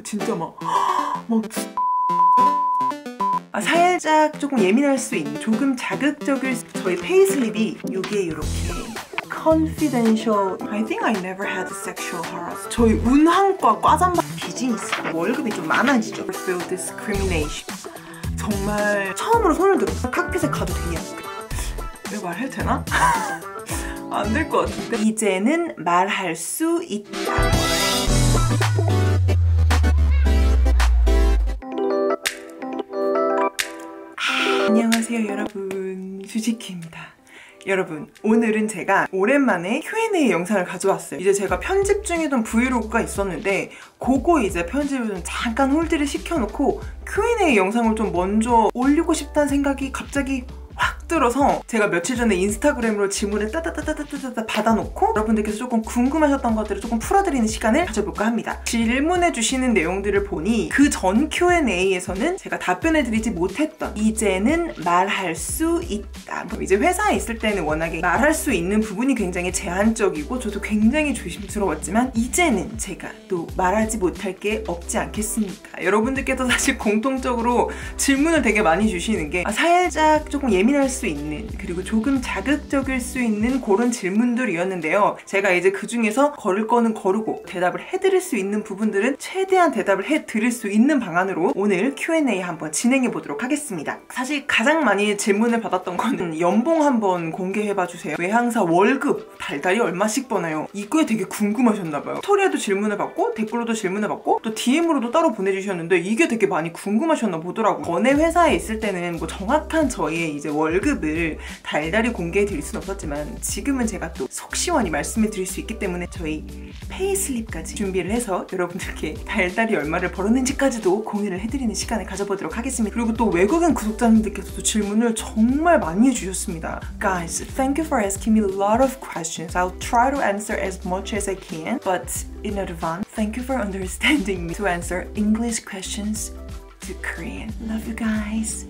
진짜 막 살짝 조금 예민할 수 있는, 조금 자극적일 저희 페이슬립이 이게 이렇게 confidential. I think I never had sexual harassment. 저희 운항과 과잠바 비즈니스 월급이 좀 많아지죠. Feel discrimination. 정말 처음으로 손을 들었어. 칵핏에 가도 되냐? 이거 말해도 되나? 안 될 것 같은데. 이제는 말할 수 있다. 안녕하세요 여러분, 주지키입니다. 여러분, 오늘은 제가 오랜만에 Q&A 영상을 가져왔어요. 이제 제가 편집 중이던 브이로그가 있었는데 그거 이제 편집을 좀 잠깐 홀드를 시켜놓고 Q&A 영상을 좀 먼저 올리고 싶다는 생각이 갑자기 확 들어서 제가 며칠 전에 인스타그램으로 질문을 따다다다다다다 받아놓고 여러분들께서 조금 궁금하셨던 것들을 조금 풀어드리는 시간을 가져볼까 합니다. 질문해주시는 내용들을 보니 그 전 Q&A에서는 제가 답변해드리지 못했던 이제는 말할 수 있다. 이제 회사에 있을 때는 워낙에 말할 수 있는 부분이 굉장히 제한적이고 저도 굉장히 조심스러웠지만 이제는 제가 또 말하지 못할 게 없지 않겠습니까? 여러분들께서 사실 공통적으로 질문을 되게 많이 주시는 게 살짝 조금 예민할 수 있는, 그리고 조금 자극적일 수 있는 그런 질문들이었는데요. 제가 이제 그 중에서 걸을 거는 거르고 대답을 해드릴 수 있는 부분들은 최대한 대답을 해드릴 수 있는 방안으로 오늘 Q&A 한번 진행해 보도록 하겠습니다. 사실 가장 많이 질문을 받았던 거는 연봉 한번 공개해봐주세요. 외항사 월급 달달이 얼마씩 버나요? 이거에 되게 궁금하셨나봐요. 스토리에도 질문을 받고 댓글로도 질문을 받고 또 DM으로도 따로 보내주셨는데 이게 되게 많이 궁금하셨나 보더라고요. 전에 회사에 있을 때는 뭐 정확한 저희의 이제 월급을 달달이 공개해 드릴 수는 없었지만 지금은 제가 또 속 시원히 말씀해 드릴 수 있기 때문에 저희 페이슬립까지 준비를 해서 여러분들께 달달이 얼마를 벌었는지까지도 공유를 해드리는 시간을 가져보도록 하겠습니다. 그리고 또 외국인 구독자님들께서도 질문을 정말 많이 해주셨습니다. Guys, thank you for asking me a lot of questions. I'll try to answer as much as I can, but in advance, thank you for understanding me to answer English questions to Korean. Love you guys.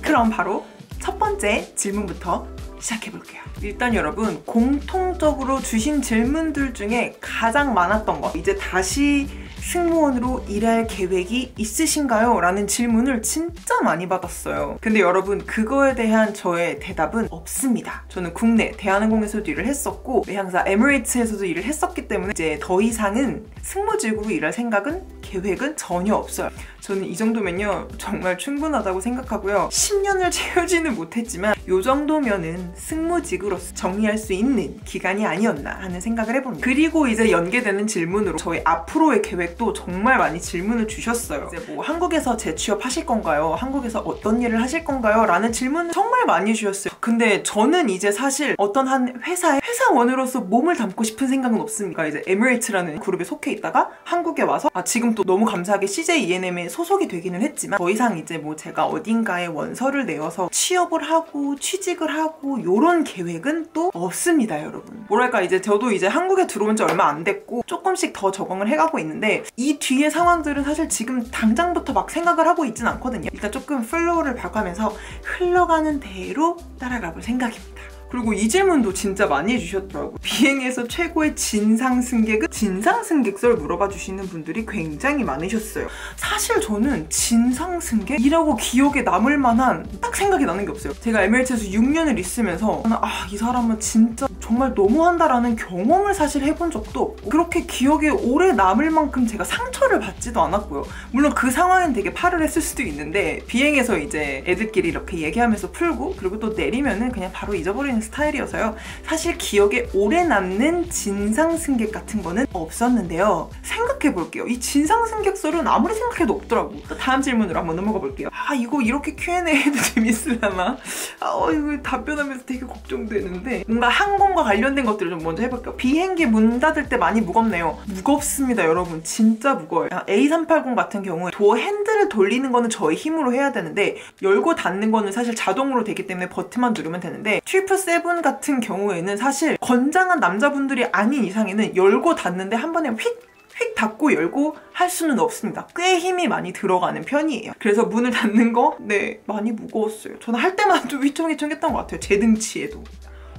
그럼 바로 첫 번째 질문부터 시작해볼게요. 일단 여러분, 공통적으로 주신 질문들 중에 가장 많았던 거, 이제 다시 승무원으로 일할 계획이 있으신가요? 라는 질문을 진짜 많이 받았어요. 근데 여러분, 그거에 대한 저의 대답은 없습니다. 저는 국내 대한항공에서도 일을 했었고 외항사 에미레이트스에서도 일을 했었기 때문에 이제 더 이상은 승무직으로 일할 생각은, 계획은 전혀 없어요. 저는 이 정도면요 정말 충분하다고 생각하고요. 10년을 채우지는 못했지만 이 정도면은 승무직으로서 정리할 수 있는 기간이 아니었나 하는 생각을 해봅니다. 그리고 이제 연계되는 질문으로 저희 앞으로의 계획도 정말 많이 질문을 주셨어요. 이제 뭐 한국에서 재취업하실 건가요? 한국에서 어떤 일을 하실 건가요? 라는 질문을 정말 많이 주셨어요. 근데 저는 이제 사실 어떤 한 회사의 회사원으로서 몸을 담고 싶은 생각은 없습니다. 이제 에미레이트라는 그룹에 속해 있다가 한국에 와서 지금 또 너무 감사하게 CJ E&M에 소속이 되기는 했지만 더 이상 이제 뭐 제가 어딘가에 원서를 내어서 취업을 하고 취직을 하고 요런 계획은 또 없습니다, 여러분. 뭐랄까, 이제 저도 이제 한국에 들어온 지 얼마 안 됐고 조금씩 더 적응을 해가고 있는데 이 뒤의 상황들은 사실 지금 당장부터 막 생각을 하고 있진 않거든요. 일단 조금 플로우를 봐가면서 흘러가는 대로 따라가 볼 생각입니다. 그리고 이 질문도 진짜 많이 해주셨더라고요. 비행에서 최고의 진상 승객은? 진상 승객설 물어봐 주시는 분들이 굉장히 많으셨어요. 사실 저는 진상 승객이라고 기억에 남을 만한 딱 생각이 나는 게 없어요. 제가 에미레이트에서 6년을 있으면서 이 사람은 진짜 정말 너무한다라는 경험을 사실 해본 적도 없고 그렇게 기억에 오래 남을 만큼 제가 상처를 받지도 않았고요. 물론 그 상황엔 되게 팔을 했을 수도 있는데 비행에서 이제 애들끼리 이렇게 얘기하면서 풀고 그리고 또 내리면은 그냥 바로 잊어버리는 스타일이어서요. 사실 기억에 오래 남는 진상 승객 같은 거는 없었는데요. 생각해 볼게요. 이 진상 승객설은 아무리 생각해도 없더라고. 다음 질문으로 한번 넘어가 볼게요. 이거 이렇게 Q&A 해도 재밌으려나? 이거 답변하면서 되게 걱정되는데 뭔가 항공과 관련된 것들을 좀 먼저 해볼게요. 비행기 문 닫을 때 많이 무겁네요. 무겁습니다, 여러분. 진짜 무거워요. A380 같은 경우에 도어 핸들을 돌리는 거는 저희 힘으로 해야 되는데 열고 닫는 거는 사실 자동으로 되기 때문에 버튼만 누르면 되는데 777 같은 경우에는 사실 건장한 남자분들이 아닌 이상에는 열고 닫는데 한 번에 휙 닫고 열고 할 수는 없습니다. 꽤 힘이 많이 들어가는 편이에요. 그래서 문을 닫는 거 많이 무거웠어요. 저는 할 때만 좀 휘청휘청했던 것 같아요. 제 등치에도.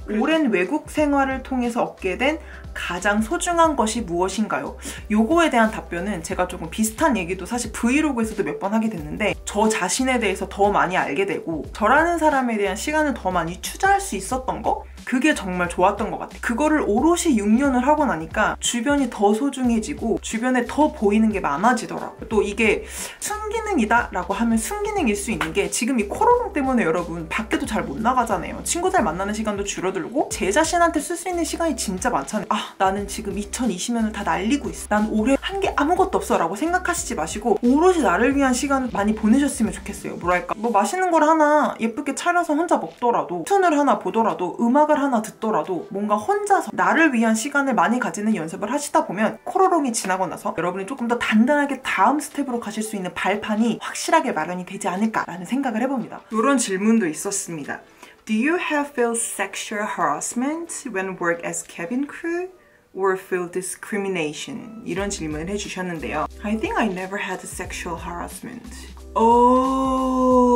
오랜 외국 생활을 통해서 얻게 된 가장 소중한 것이 무엇인가요? 요거에 대한 답변은 제가 조금 비슷한 얘기도 사실 브이로그에서도 몇 번 하게 됐는데, 저 자신에 대해서 더 많이 알게 되고 저라는 사람에 대한 시간을 더 많이 투자할 수 있었던 거? 그게 정말 좋았던 것 같아요. 그거를 오롯이 6년을 하고 나니까 주변이 더 소중해지고 주변에 더 보이는 게 많아지더라고요. 또 이게 순기능이다 라고 하면 순기능일 수 있는 게, 지금 이 코로나 때문에 여러분 밖에도 잘 못 나가잖아요. 친구들 만나는 시간도 줄어들고 제 자신한테 쓸 수 있는 시간이 진짜 많잖아요. 아, 나는 지금 2020년을 다 날리고 있어, 난 올해 한 게 아무것도 없어 라고 생각하시지 마시고 오롯이 나를 위한 시간을 많이 보내셨으면 좋겠어요. 뭐랄까, 뭐 맛있는 걸 하나 예쁘게 차려서 혼자 먹더라도, 툰을 하나 보더라도, 음악을 하나 듣더라도 뭔가 혼자서 나를 위한 시간을 많이 가지는 연습을 하시다 보면 코로롱이 지나고 나서 여러분이 조금 더 단단하게 다음 스텝으로 가실 수 있는 발판이 확실하게 마련이 되지 않을까라는 생각을 해봅니다. 이런 질문도 있었습니다. Do you have felt sexual harassment when work as cabin crew? Or feel discrimination? 이런 질문을 해주셨는데요. I think I never had sexual harassment. Oh,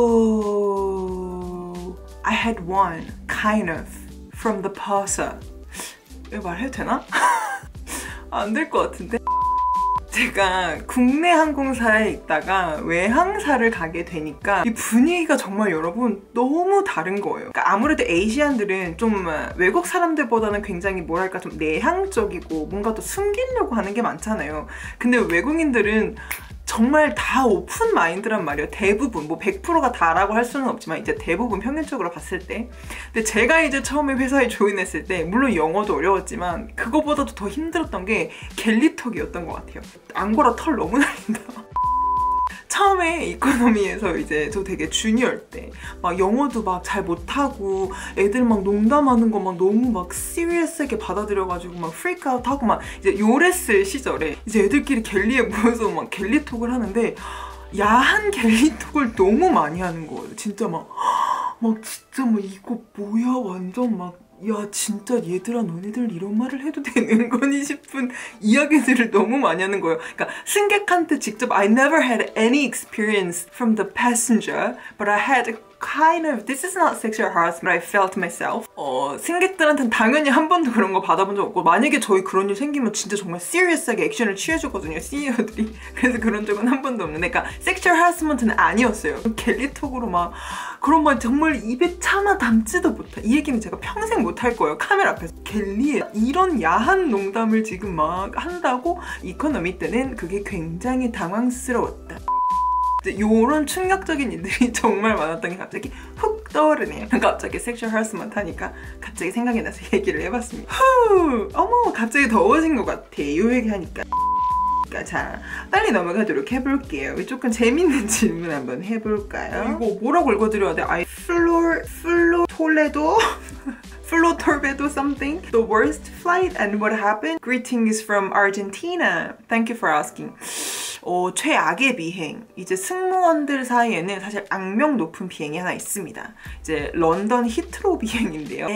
I had one, kind of, from the purser. 이거 말해도 되나? 안 될 것 같은데? 제가 국내 항공사에 있다가 외항사를 가게 되니까 이 분위기가 정말 여러분 너무 다른 거예요. 그러니까 아무래도 아시안들은 좀 외국 사람들보다는 굉장히 뭐랄까 좀 내향적이고 뭔가 또 숨기려고 하는 게 많잖아요. 근데 외국인들은 정말 다 오픈 마인드란 말이에요. 대부분, 뭐 100%가 다라고 할 수는 없지만 이제 대부분 평균적으로 봤을 때. 근데 제가 이제 처음에 회사에 조인했을 때 물론 영어도 어려웠지만 그거보다도 더 힘들었던 게 갤리톡이었던 것 같아요. 앙고라 털 너무 날린다. 처음에 이코노미에서 이제 저 되게 주니어일 때 막 영어도 막 잘 못하고 애들 막 농담하는 거 막 너무 막 시리어스하게 받아들여가지고 막 프리크아웃 하고 막 이제 요랬을 시절에 이제 애들끼리 갤리에 모여서 막 갤리톡을 하는데 야한 갤리톡을 너무 많이 하는 거예요. 진짜 막 진짜 막 이거 뭐야 완전 막 야 진짜 얘들아 너네들 이런 말을 해도 되는 거니 싶은 이야기들을 너무 많이 하는 거예요. 그러니까 승객한테 직접 I never had any experience from the passenger, but I had kind of, this is not sexual harassment, I felt myself. 승객들한테는 당연히 한 번도 그런 거 받아본 적 없고 만약에 저희 그런 일 생기면 진짜 정말 serious하게 액션을 취해주거든요, CEO들이. 그래서 그런 적은 한 번도 없는데, 그러니까 sexual harassment는 아니었어요. 갤리톡으로 막 그런 말 정말 입에 차마 담지도 못해. 이 얘기는 제가 평생 못할 거예요, 카메라 앞에서. 갤리에 이런 야한 농담을 지금 막 한다고? 이코노미 때는 그게 굉장히 당황스러웠다. 요런 충격적인 일들이 정말 많았던 게 갑자기 훅 떠오르네요. 갑자기 섹슈얼 하라스먼트 하니까 갑자기 생각이 나서 얘기를 해봤습니다. 어머 갑자기 더워진 것 같아 요 얘기하니까. 자, 빨리 넘어가도록 해볼게요. 조금 재밌는 질문 한번 해볼까요? 이거 뭐라고 읽어드려야 돼? 톨레도? Flo Torpedo something? The worst flight and what happened? Greetings from Argentina. Thank you for asking. 최악의 비행. 이제 승무원들 사이에는 사실 악명 높은 비행이 하나 있습니다. 이제 런던 히트로 비행인데요.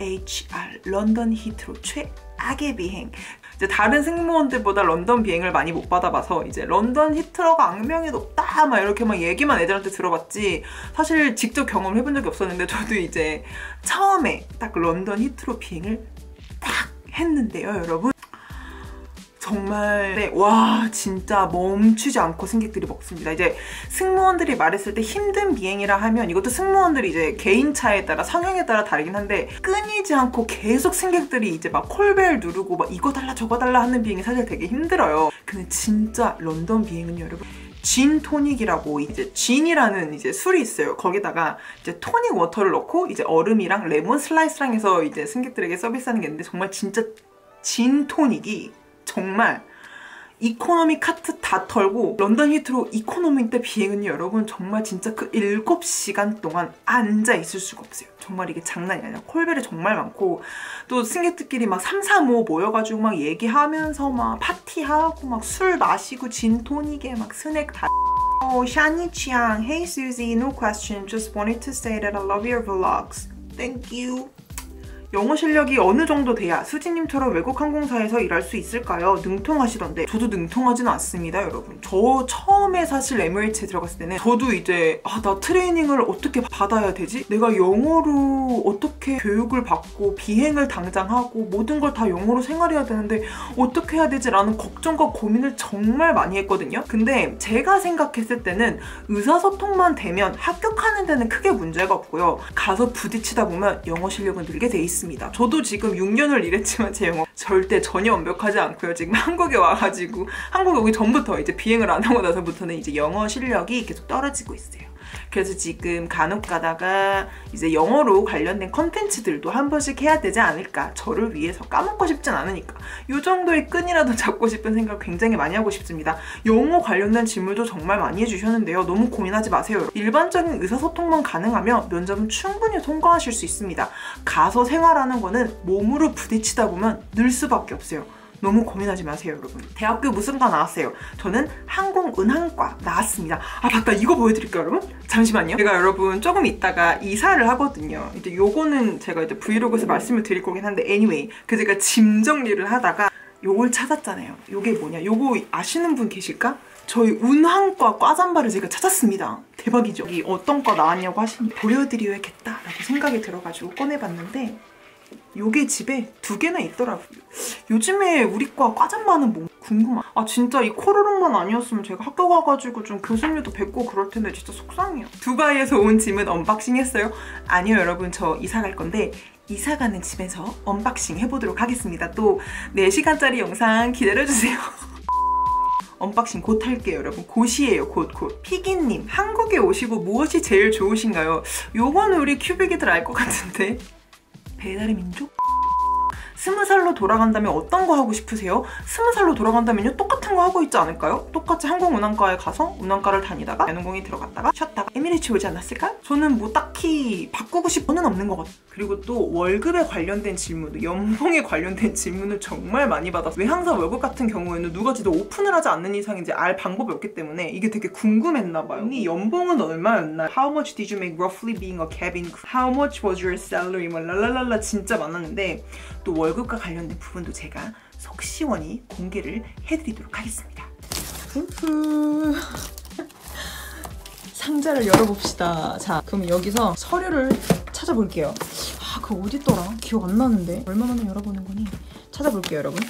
LHR, 런던 히트로 최악의 비행. 이제 다른 승무원들보다 런던 비행을 많이 못 받아봐서 이제 런던 히트로가 악명이 높다 막 이렇게 막 얘기만 애들한테 들어봤지 사실 직접 경험을 해본 적이 없었는데, 저도 이제 처음에 딱 런던 히트로 비행을 딱 했는데요, 여러분. 정말 네, 와 진짜 멈추지 않고 승객들이 먹습니다. 이제 승무원들이 말했을 때 힘든 비행이라 하면 이것도 승무원들이 이제 개인차에 따라 성향에 따라 다르긴 한데 끊이지 않고 계속 승객들이 이제 막 콜벨 누르고 막 이거 달라 저거 달라 하는 비행이 사실 되게 힘들어요. 근데 진짜 런던 비행은요, 여러분. 진 토닉이라고 이제 진이라는 이제 술이 있어요. 거기다가 이제 토닉 워터를 넣고 이제 얼음이랑 레몬 슬라이스랑 해서 이제 승객들에게 서비스하는 게 있는데 정말 진짜 진 토닉이 정말 이코노미 카트 다 털고 런던 히트로 이코노미 때 비행은요, 여러분 정말 진짜 그 7시간 동안 앉아 있을 수가 없어요. 정말 이게 장난이 아니라 콜벨이 정말 많고 또 승객들끼리 막 3, 4, 5 모여가지고 막 얘기하면서 막 파티하고 막 술 마시고 진 토닉에 막 스낵 다 샤니 취향 Hey Susie, no question, just wanted to say that I love your vlogs. Thank you. 영어 실력이 어느 정도 돼야 수지님처럼 외국 항공사에서 일할 수 있을까요? 능통하시던데 저도 능통하지는 않습니다, 여러분. 저 처음에 사실 에미레이츠에 들어갔을 때는 저도 이제 나 트레이닝을 어떻게 받아야 되지? 내가 영어로 어떻게 교육을 받고 비행을 당장 하고 모든 걸 다 영어로 생활해야 되는데 어떻게 해야 되지? 라는 걱정과 고민을 정말 많이 했거든요. 근데 제가 생각했을 때는 의사소통만 되면 합격하는 데는 크게 문제가 없고요. 가서 부딪히다 보면 영어 실력은 늘게 돼 있습니다. 저도 지금 6년을 일했지만 제 영어 절대 전혀 완벽하지 않고요. 지금 한국에 와가지고 한국에 오기 전부터 이제 비행을 안 하고 나서부터는 이제 영어 실력이 계속 떨어지고 있어요. 그래서 지금 간혹 가다가 이제 영어로 관련된 컨텐츠들도 한 번씩 해야 되지 않을까. 저를 위해서 까먹고 싶진 않으니까 이 정도의 끈이라도 잡고 싶은 생각을 굉장히 많이 하고 싶습니다. 영어 관련된 질문도 정말 많이 해주셨는데요. 너무 고민하지 마세요. 일반적인 의사소통만 가능하면 면접은 충분히 통과하실 수 있습니다. 가서 생활하는 거는 몸으로 부딪히다 보면 늘 수밖에 없어요. 너무 고민하지 마세요, 여러분. 대학교 무슨 과 나왔어요? 저는 항공운항과 나왔습니다. 맞다. 이거 보여드릴게요, 여러분. 잠시만요. 제가 여러분 조금 있다가 이사를 하거든요. 이제 요거는 제가 이제 브이로그에서 말씀을 드릴 거긴 한데 anyway. 제가 짐 정리를 하다가 요걸 찾았잖아요. 요게 뭐냐? 요거 아시는 분 계실까? 저희 운항과 과잠바를 제가 찾았습니다. 대박이죠? 이 어떤 과 나왔냐고 하시니 보여드려야겠다라고 생각이 들어가지고 꺼내봤는데 요게 집에 2개나 있더라고요. 요즘에 우리 과 과잠바는 뭐 궁금하. 진짜 이 코로롱만 아니었으면 제가 학교 가가지고 좀 교수님도 뵙고 그럴 텐데 진짜 속상해요. 두바이에서 온 짐은 언박싱 했어요? 아니요, 여러분. 저 이사 갈 건데 이사 가는 집에서 언박싱 해보도록 하겠습니다. 또 4시간짜리 영상 기다려주세요. 언박싱 곧 할게요, 여러분. 곧이에요, 곧. 피기님, 한국에 오시고 무엇이 제일 좋으신가요? 요거는 우리 큐빅이들 알 것 같은데. 배달의 민족? 20살로 돌아간다면 어떤 거 하고 싶으세요? 20살로 돌아간다면요? 똑같은 거 하고 있지 않을까요? 똑같이 항공운항과에 가서 운항과를 다니다가 대한항공에 들어갔다가 쉬었다가 에미레이츠 오지 않았을까요? 저는 뭐 딱히 바꾸고 싶은 건 없는 것 같아요. 그리고 또 월급에 관련된 질문도, 연봉에 관련된 질문을 정말 많이 받았어요. 왜 항상 월급 같은 경우에는 누가 진짜 오픈을 하지 않는 이상 이제 알 방법이 없기 때문에 이게 되게 궁금했나 봐요. 언니 연봉은 얼마였나? How much did you make roughly being a cabin crew? How much was your salary? 뭐 랄랄랄라 진짜 많았는데 또 월급과 관련된 부분도 제가 속 시원히 공개를 해드리도록 하겠습니다. 상자를 열어봅시다. 자, 그럼 여기서 서류를 찾아볼게요. 그거 어딨더라? 기억 안 나는데. 얼마 만에 열어보는 거니? 찾아볼게요, 여러분.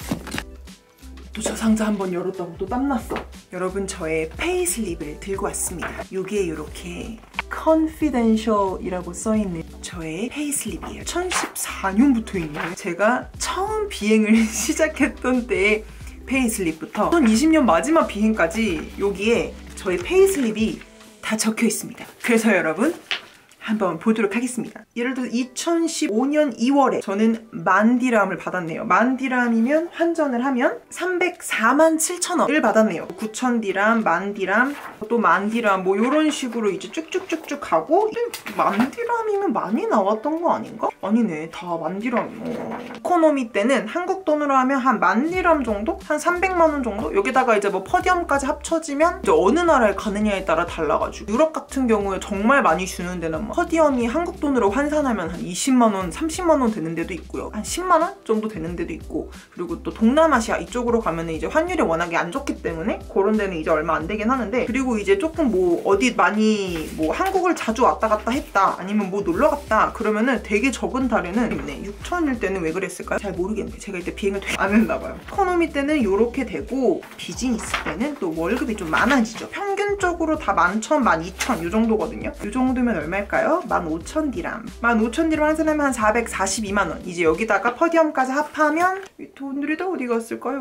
또 저 상자 한번 열었다고 또 땀났어. 여러분, 저의 페이슬립을 들고 왔습니다. 요게 이렇게 confidential이라고 써있는 저의 페이슬립이에요. 2014년부터 있네요. 제가 처음 비행을 시작했던 때의 페이슬립부터 2020년 마지막 비행까지 여기에 저의 페이슬립이 다 적혀 있습니다. 그래서 여러분 한번 보도록 하겠습니다. 예를 들어 2015년 2월에 저는 10,000디람을 받았네요. 10,000디람이면 환전을 하면 304만 7천원을 받았네요. 9,000디람, 10,000디람, 또 10,000디람 뭐 이런 식으로 이제 쭉쭉쭉쭉 가고 10,000디람이면 많이 나왔던 거 아닌가? 아니네, 다 10,000디람. 이코노미 때는 한국 돈으로 하면 한 10,000디람 정도? 한 300만 원 정도? 여기다가 이제 뭐 퍼디엄까지 합쳐지면 이제 어느 나라에 가느냐에 따라 달라가지고 유럽 같은 경우에 정말 많이 주는 데는 뭐 퍼디엄이 한국 돈으로 환산하면 한 20만 원, 30만 원 되는 데도 있고요. 한 10만 원 정도 되는 데도 있고, 그리고 또 동남아시아 이쪽으로 가면 이제 환율이 워낙에 안 좋기 때문에 그런 데는 이제 얼마 안 되긴 하는데, 그리고 이제 조금 뭐 어디 많이 뭐 한국을 자주 왔다 갔다 했다, 아니면 뭐 놀러 갔다 그러면은 되게 적은 달에는 6,000일 때는 왜 그랬을까요? 잘 모르겠는데 제가 이때 비행을 되게 안 했나 봐요. 이코노미 때는 이렇게 되고 비즈니스 때는 또 월급이 좀 많아지죠. 평균적으로 다 11,000, 12,000 이 정도거든요. 이 정도면 얼마일까요? 15,000디람. 15,000디람 환산하면 한 442만원. 이제 여기다가 퍼디엄까지 합하면 돈들이 다 어디 갔을까요?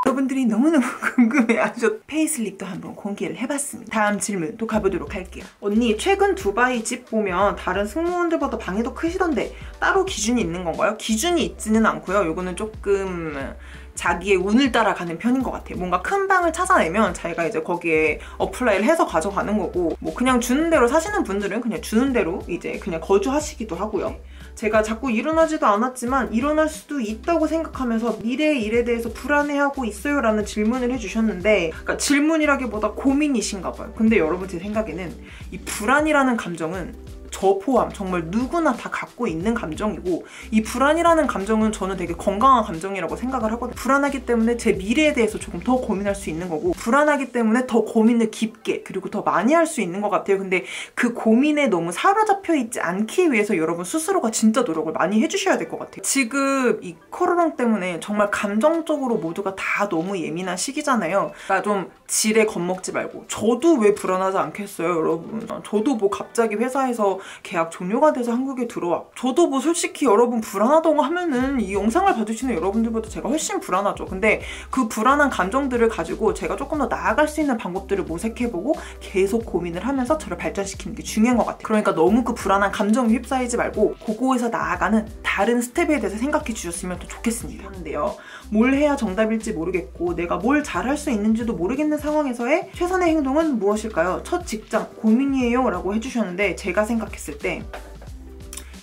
여러분들이 너무너무 궁금해하셨 페이슬립도 한번 공개를 해봤습니다. 다음 질문 또 가보도록 할게요. 언니, 최근 두바이 집 보면 다른 승무원들보다 방이 더 크시던데 따로 기준이 있는 건가요? 기준이 있지는 않고요. 요거는 조금 자기의 운을 따라가는 편인 것 같아요. 뭔가 큰 방을 찾아내면 자기가 이제 거기에 어플라이를 해서 가져가는 거고, 뭐 그냥 주는 대로 사시는 분들은 그냥 주는 대로 이제 그냥 거주하시기도 하고요. 제가 자꾸 일어나지도 않았지만 일어날 수도 있다고 생각하면서 미래의 일에 대해서 불안해하고 있어요? 라는 질문을 해주셨는데, 그러니까 질문이라기보다 고민이신가 봐요. 근데 여러분, 제 생각에는 이 불안이라는 감정은 저 포함 정말 누구나 다 갖고 있는 감정이고, 이 불안이라는 감정은 저는 되게 건강한 감정이라고 생각을 하거든요. 불안하기 때문에 제 미래에 대해서 조금 더 고민할 수 있는 거고, 불안하기 때문에 더 고민을 깊게 그리고 더 많이 할 수 있는 것 같아요. 근데 그 고민에 너무 사로잡혀 있지 않기 위해서 여러분 스스로가 진짜 노력을 많이 해주셔야 될 것 같아요. 지금 이 코로나 때문에 정말 감정적으로 모두가 다 너무 예민한 시기잖아요. 그러니까 좀 지레 겁먹지 말고, 저도 왜 불안하지 않겠어요, 여러분. 저도 뭐 갑자기 회사에서 계약 종료가 돼서 한국에 들어와, 저도 뭐 솔직히 여러분 불안하다고 하면은 이 영상을 봐주시는 여러분들보다 제가 훨씬 불안하죠. 근데 그 불안한 감정들을 가지고 제가 조금 더 나아갈 수 있는 방법들을 모색해보고 계속 고민을 하면서 저를 발전시키는 게 중요한 것 같아요. 그러니까 너무 그 불안한 감정에 휩싸이지 말고 그거에서 나아가는 다른 스텝에 대해서 생각해 주셨으면 더 좋겠습니다. 그런데요, 뭘 해야 정답일지 모르겠고 내가 뭘 잘할 수 있는지도 모르겠는 상황에서의 최선의 행동은 무엇일까요? 첫 직장 고민이에요 라고 해주셨는데, 제가 생각했을 때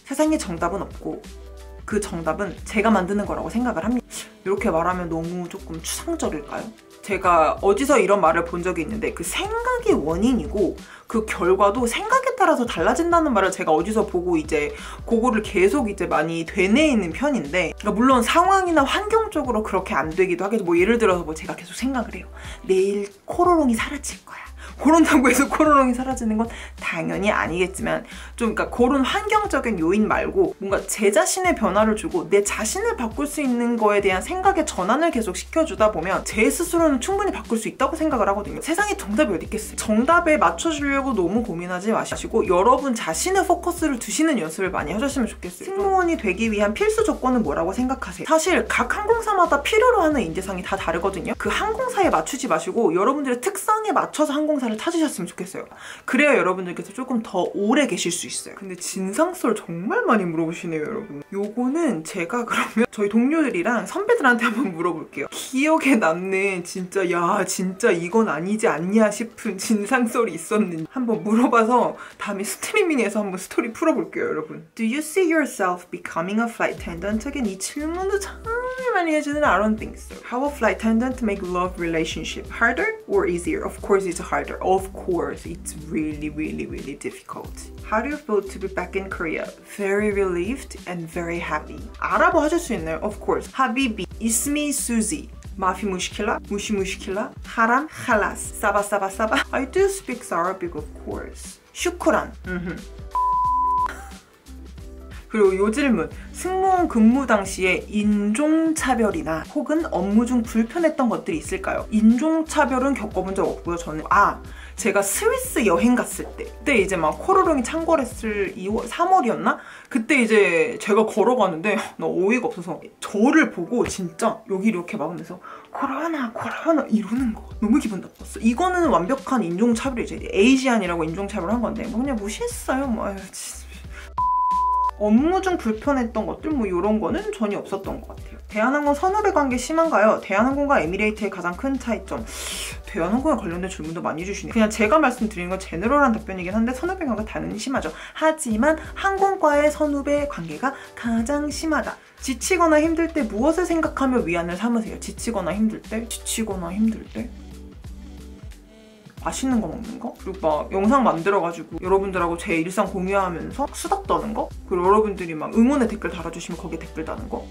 세상에 정답은 없고 그 정답은 제가 만드는 거라고 생각을 합니다. 이렇게 말하면 너무 조금 추상적일까요? 제가 어디서 이런 말을 본 적이 있는데, 그 생각이 원인이고 그 결과도 생각에 따라서 달라진다는 말을 제가 어디서 보고 이제 그거를 계속 이제 많이 되뇌이는 편인데, 그러니까 물론 상황이나 환경적으로 그렇게 안 되기도 하겠죠. 뭐 예를 들어서 뭐 제가 계속 생각을 해요. 내일 코로롱이 사라질 거야. 그런다고 해서 코로롱이 사라지는 건 당연히 아니겠지만, 좀 그러니까 그런 환경적인 요인 말고 뭔가 제 자신의 변화를 주고 내 자신을 바꿀 수 있는 거에 대한 생각의 전환을 계속 시켜주다 보면 제 스스로는 충분히 바꿀 수 있다고 생각을 하거든요. 세상에 정답이 어디 있겠어요. 정답에 맞춰주려고 너무 고민하지 마시고 여러분 자신의 포커스를 두시는 연습을 많이 해주시면 좋겠어요. 승무원이 되기 위한 필수 조건은 뭐라고 생각하세요? 사실 각 항공사마다 필요로 하는 인재상이 다 다르거든요. 그 항공사에 맞추지 마시고 여러분들의 특성에 맞춰서 항공사를 찾으셨으면 좋겠어요. 그래야 여러분들께서 조금 더 오래 계실 수 있어요. 근데 진상썰 정말 많이 물어보시네요, 여러분. 요거는 제가 그러면 저희 동료들이랑 선배들한테 한번 물어볼게요. 기억에 남는 진짜 야 진짜 이건 아니지 않냐 싶은 진상썰이 있었는지 한번 물어봐서 다음에 스트리밍에서 한번 스토리 풀어볼게요, 여러분. Do you see yourself becoming a flight attendant? again, 이 질문도 참 많이 해주는 I don't think so. How a flight attendant make love relationship harder or easier? Of course it's harder. Of course it's really difficult. How do you feel to be back in Korea? Very relieved and very happy. 아랍어 하실 수 있나요? Of course. 하비비, ismi Suzy. 마피 무시킬라, 무시 무시킬라, 하람, 할라스, 사바 사바 사바. I do speak Arabic, of course. 슈크란. 그리고 요 질문, 승무원 근무 당시에 인종차별이나 혹은 업무 중 불편했던 것들이 있을까요? 인종차별은 겪어본 적 없고요. 저는 제가 스위스 여행 갔을 때, 그때 이제 막 코로롱이 창궐했을 3월이었나? 그때 이제 제가 걸어가는데 나 어이가 없어서 저를 보고 진짜 여기 이렇게 막으면서 코로나 이러는 거 너무 기분 나빴어. 이거는 완벽한 인종차별이죠. 에이지안이라고 인종차별을 한 건데 뭐 그냥 무시했어요. 뭐 아유, 진짜. 업무 중 불편했던 것들 뭐 이런 거는 전혀 없었던 것 같아요. 대한항공 선후배 관계 심한가요? 대한항공과 에미레이트의 가장 큰 차이점. 대한항공에 관련된 질문도 많이 주시네요. 그냥 제가 말씀드리는 건 제너럴한 답변이긴 한데 선후배 관계가 당연히 심하죠. 하지만 항공과의 선후배 관계가 가장 심하다. 지치거나 힘들 때 무엇을 생각하며 위안을 삼으세요? 지치거나 힘들 때? 맛있는 거 먹는 거? 그리고 막 영상 만들어가지고 여러분들하고 제 일상 공유하면서 수다 떠는 거? 그리고 여러분들이 막 응원의 댓글 달아주시면 거기에 댓글 다는 거?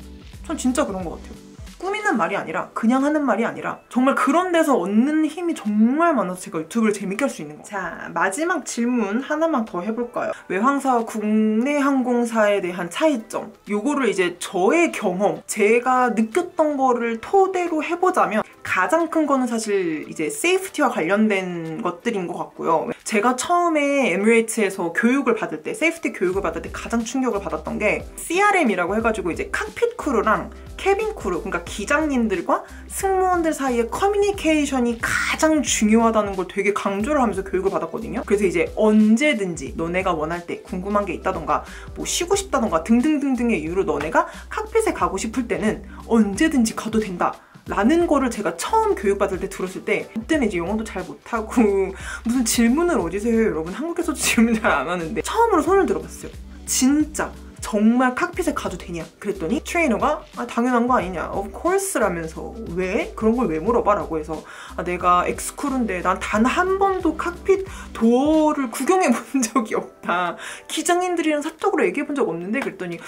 전 진짜 그런 것 같아요. 꾸미는 말이 아니라 그냥 하는 말이 아니라 정말 그런 데서 얻는 힘이 정말 많아서 제가 유튜브를 재밌게 할 수 있는 거. 자, 마지막 질문 하나만 더 해볼까요? 외항사와 국내 항공사에 대한 차이점. 요거를 이제 저의 경험, 제가 느꼈던 거를 토대로 해보자면 가장 큰 거는 사실 이제 세이프티와 관련된 것들인 것 같고요. 제가 처음에 에미레이트에서 교육을 받을 때, 세이프티 교육을 받을 때 가장 충격을 받았던 게 CRM이라고 해가지고 이제 칵핏 크루랑 캐빈 크루, 그러니까 기장님들과 승무원들 사이의 커뮤니케이션이 가장 중요하다는 걸 되게 강조를 하면서 교육을 받았거든요. 그래서 이제 언제든지 너네가 원할 때 궁금한 게 있다던가 뭐 쉬고 싶다던가 등등등등의 이유로 너네가 칵핏에 가고 싶을 때는 언제든지 가도 된다. 라는 거를 제가 처음 교육받을 때 들었을 때 그때는 이제 영어도 잘 못하고 무슨 질문을 어디서 해요 여러분. 한국에서도 질문 잘 안 하는데 처음으로 손을 들어봤어요. 진짜 정말 칵핏에 가도 되냐 그랬더니 트레이너가 당연한 거 아니냐, of course 라면서 왜? 그런 걸 왜 물어봐? 라고 해서 내가 엑스크루인데 난 단 한 번도 칵핏 도어를 구경해 본 적이 없다, 기장님들이랑 사적으로 얘기해 본 적 없는데 그랬더니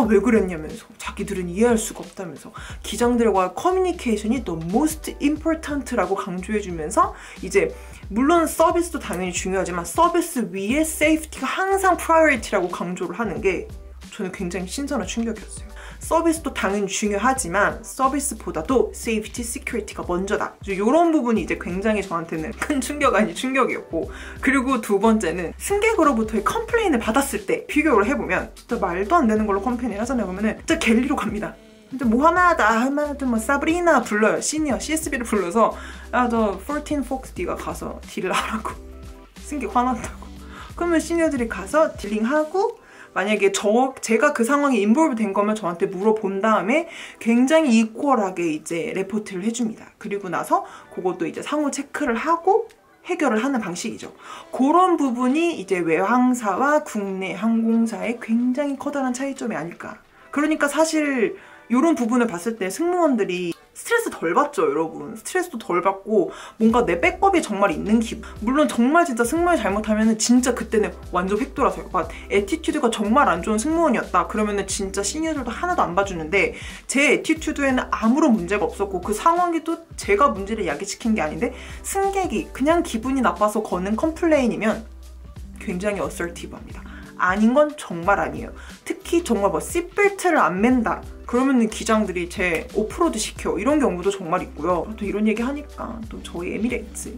왜 그랬냐면서 자기들은 이해할 수가 없다면서 기장들과 커뮤니케이션이 the most important라고 강조해주면서 이제 물론 서비스도 당연히 중요하지만 서비스 위에 세이프티가 항상 프라이어리티라고 강조를 하는 게 저는 굉장히 신선한 충격이었어요. 서비스도 당연히 중요하지만 서비스보다도 세이프티, 시큐리티가 먼저다. 이런 부분이 이제 굉장히 저한테는 큰 충격 아닌 충격이었고, 그리고 두 번째는 승객으로부터의 컴플레인을 받았을 때 비교를 해보면 진짜 말도 안 되는 걸로 컴플레인을 하잖아요. 그러면은 진짜 갤리로 갑니다. 근데 모하마드 뭐 사브리나 불러요. 시니어 CSB를 불러서 너 14 폭스 네가 가서 딜을 하라고. 승객 화났다고. 그러면 시니어들이 가서 딜링하고, 만약에 제가 그 상황에 인볼브 된 거면 저한테 물어본 다음에 굉장히 이퀄하게 이제 레포트를 해줍니다. 그리고 나서 그것도 이제 상호 체크를 하고 해결을 하는 방식이죠. 그런 부분이 이제 외항사와 국내 항공사의 굉장히 커다란 차이점이 아닐까. 그러니까 사실 이런 부분을 봤을 때 승무원들이 스트레스 덜 받죠, 여러분. 스트레스도 덜 받고 뭔가 내 백업이 정말 있는 기분. 물론 정말 진짜 승무원이 잘못하면 진짜 그때는 완전 획돌아서요. 막 애티튜드가 정말 안 좋은 승무원이었다 그러면은 진짜 시니어들도 하나도 안 봐주는데, 제 애티튜드에는 아무런 문제가 없었고 그 상황에도 제가 문제를 야기시킨 게 아닌데 승객이 그냥 기분이 나빠서 거는 컴플레인이면 굉장히 어설티브합니다. 아닌 건 정말 아니에요. 특히 정말 뭐 시트벨트를 안 맨다 그러면 기장들이 제 오프로드 시켜, 이런 경우도 정말 있고요. 또 이런 얘기 하니까 또 저희 에미레이츠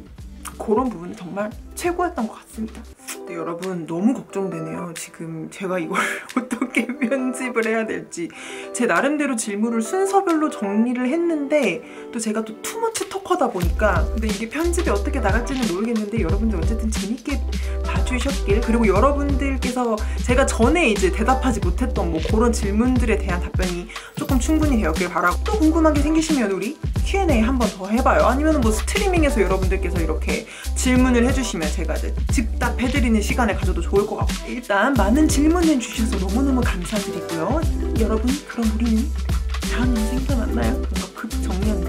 그런 부분이 정말 최고였던 것 같습니다. 근데 여러분 너무 걱정되네요. 지금 제가 이걸 어떻게 편집을 해야 될지. 제 나름대로 질문을 순서별로 정리를 했는데 또 제가 또 투머치 토커다 보니까, 근데 이게 편집이 어떻게 나갈지는 모르겠는데 여러분들 어쨌든 재밌게 봐주셨길, 그리고 여러분들께서 제가 전에 이제 대답하지 못했던 뭐 그런 질문들에 대한 답변이 조금 충분히 되었길 바라고, 또 궁금한 게 생기시면 우리 Q&A 한 번 더 해봐요. 아니면 뭐 스트리밍에서 여러분들께서 이렇게 질문을 해주시면 제가 이제 즉답해드리는 시간을 가져도 좋을 것 같고, 일단 많은 질문을 주셔서 너무너무 감사드리고요. 여러분, 그럼 우리는 다음 영상에서 만나요. 뭔가 급 정리한